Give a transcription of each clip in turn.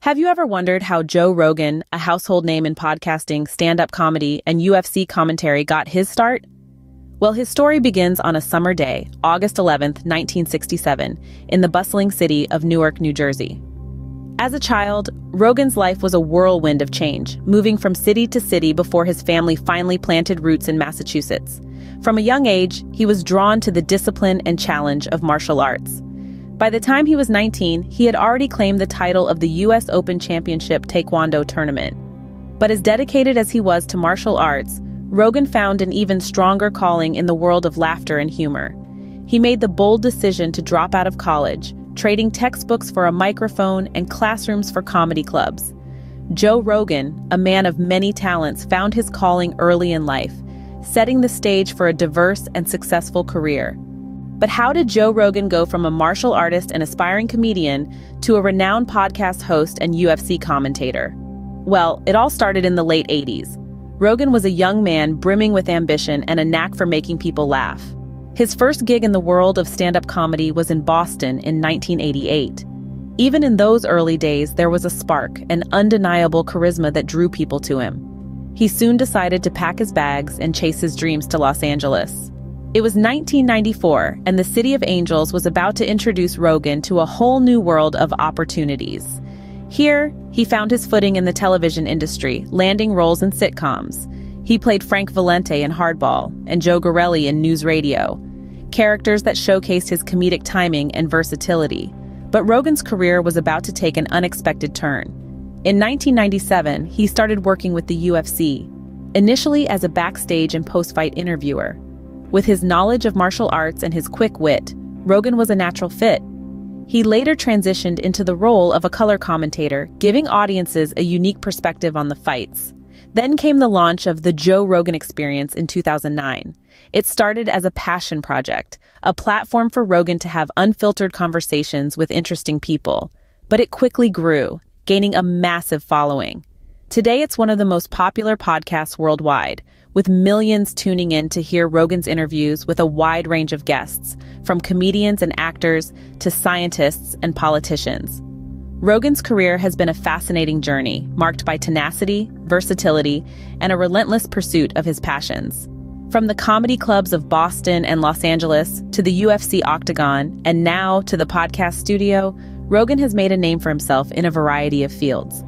Have you ever wondered how Joe Rogan, a household name in podcasting, stand-up comedy, and UFC commentary, got his start? Well, his story begins on a summer day, August 11th, 1967, in the bustling city of Newark, New Jersey. As a child, Rogan's life was a whirlwind of change, moving from city to city before his family finally planted roots in Massachusetts. From a young age, he was drawn to the discipline and challenge of martial arts. By the time he was 19, he had already claimed the title of the U.S. Open Championship Taekwondo tournament. But as dedicated as he was to martial arts, Rogan found an even stronger calling in the world of laughter and humor. He made the bold decision to drop out of college, trading textbooks for a microphone and classrooms for comedy clubs. Joe Rogan, a man of many talents, found his calling early in life, setting the stage for a diverse and successful career. But how did Joe Rogan go from a martial artist and aspiring comedian to a renowned podcast host and UFC commentator? Well, it all started in the late 80s. Rogan was a young man brimming with ambition and a knack for making people laugh. His first gig in the world of stand-up comedy was in Boston in 1988. Even in those early days, there was a spark, an undeniable charisma that drew people to him. He soon decided to pack his bags and chase his dreams to Los Angeles. It was 1994, and the City of Angels was about to introduce Rogan to a whole new world of opportunities. Here, he found his footing in the television industry, landing roles in sitcoms. He played Frank Valente in Hardball and Joe Garelli in News Radio, characters that showcased his comedic timing and versatility. But Rogan's career was about to take an unexpected turn. In 1997, he started working with the UFC, initially as a backstage and post-fight interviewer. With his knowledge of martial arts and his quick wit, Rogan was a natural fit. He later transitioned into the role of a color commentator, giving audiences a unique perspective on the fights. Then came the launch of the Joe Rogan Experience in 2009. It started as a passion project, a platform for Rogan to have unfiltered conversations with interesting people. But it quickly grew, gaining a massive following. Today, it's one of the most popular podcasts worldwide, with millions tuning in to hear Rogan's interviews with a wide range of guests, from comedians and actors to scientists and politicians. Rogan's career has been a fascinating journey, marked by tenacity, versatility, and a relentless pursuit of his passions. From the comedy clubs of Boston and Los Angeles to the UFC octagon, and now to the podcast studio, Rogan has made a name for himself in a variety of fields.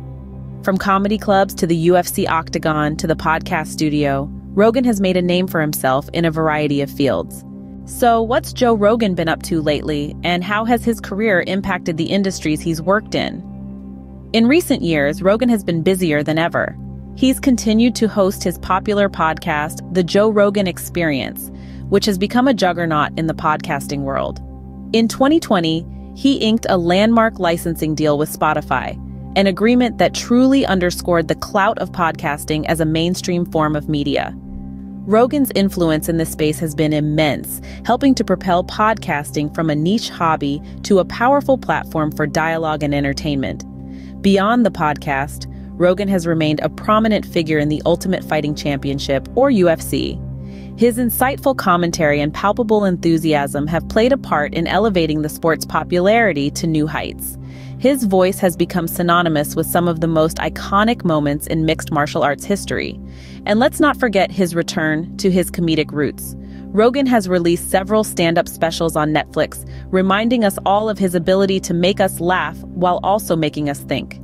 From comedy clubs to the UFC octagon to the podcast studio, Rogan has made a name for himself in a variety of fields. So what's Joe Rogan been up to lately, and how has his career impacted the industries he's worked in? In recent years, Rogan has been busier than ever. He's continued to host his popular podcast, The Joe Rogan Experience, which has become a juggernaut in the podcasting world. In 2020, he inked a landmark licensing deal with Spotify, an agreement that truly underscored the clout of podcasting as a mainstream form of media. Rogan's influence in this space has been immense, helping to propel podcasting from a niche hobby to a powerful platform for dialogue and entertainment. Beyond the podcast, Rogan has remained a prominent figure in the Ultimate Fighting Championship, or UFC. His insightful commentary and palpable enthusiasm have played a part in elevating the sport's popularity to new heights. His voice has become synonymous with some of the most iconic moments in mixed martial arts history. And let's not forget his return to his comedic roots. Rogan has released several stand-up specials on Netflix, reminding us all of his ability to make us laugh while also making us think.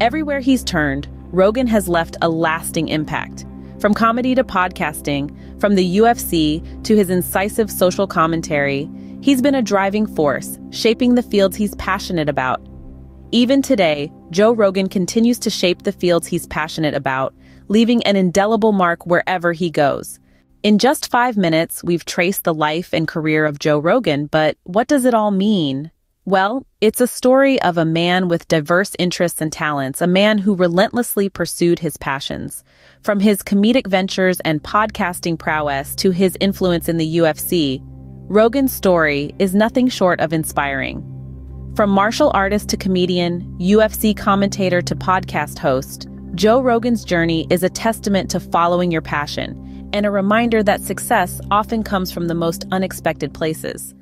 Everywhere he's turned, Rogan has left a lasting impact. From comedy to podcasting, from the UFC to his incisive social commentary, he's been a driving force, shaping the fields he's passionate about. Even today, Joe Rogan continues to shape the fields he's passionate about, leaving an indelible mark wherever he goes. In just 5 minutes, we've traced the life and career of Joe Rogan, but what does it all mean? Well, it's a story of a man with diverse interests and talents, a man who relentlessly pursued his passions. From his comedic ventures and podcasting prowess to his influence in the UFC, Rogan's story is nothing short of inspiring. From martial artist to comedian, UFC commentator to podcast host, Joe Rogan's journey is a testament to following your passion and a reminder that success often comes from the most unexpected places.